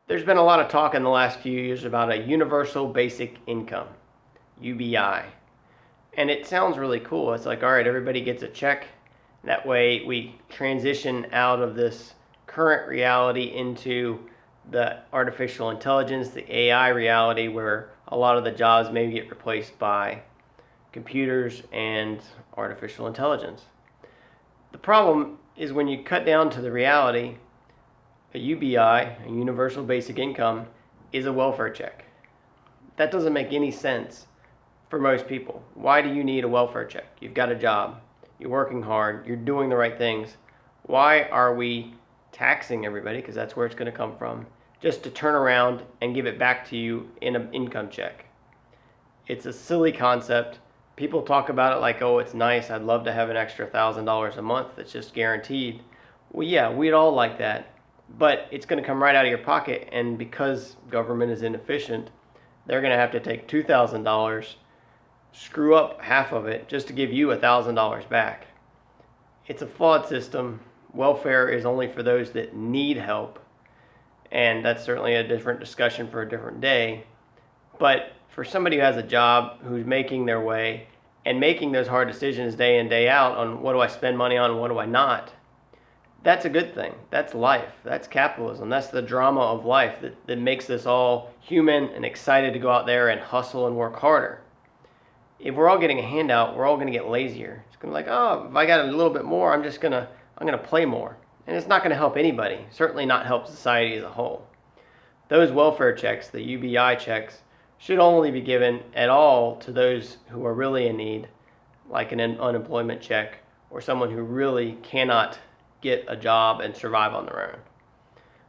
There's been a lot of talk in the last few years about a universal basic income, UBI. And it sounds really cool. It's like, all right, everybody gets a check. That way we transition out of this current reality into the artificial intelligence, the AI reality, where a lot of the jobs may get replaced by computers and artificial intelligence. The problem is when you cut down to the reality, a UBI, a universal basic income, is a welfare check. That doesn't make any sense for most people. Why do you need a welfare check? You've got a job, you're working hard, you're doing the right things. Why are we taxing everybody, because that's where it's going to come from, just to turn around and give it back to you in an income check? It's a silly concept. People talk about it like, oh, it's nice, I'd love to have an extra $1,000 a month that's just guaranteed. Well, yeah, we'd all like that, but it's going to come right out of your pocket, and because government is inefficient, they're going to have to take $2,000, screw up half of it just to give you $1,000 back. It's a flawed system. Welfare is only for those that need help, and that's certainly a different discussion for a different day. But for somebody who has a job, who's making their way and making those hard decisions day in, day out on what do I spend money on and what do I not, that's a good thing. That's life. That's capitalism. That's the drama of life that makes us all human and excited to go out there and hustle and work harder. If we're all getting a handout, we're all going to get lazier. It's going to be like, oh, if I got a little bit more, I'm going to play more. And it's not going to help anybody, certainly not help society as a whole. Those welfare checks, the UBI checks, should only be given at all to those who are really in need, like an unemployment check or someone who really cannot get a job and survive on their own.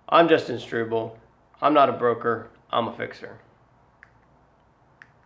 I'm Justin Struble. I'm not a broker. I'm a fixer.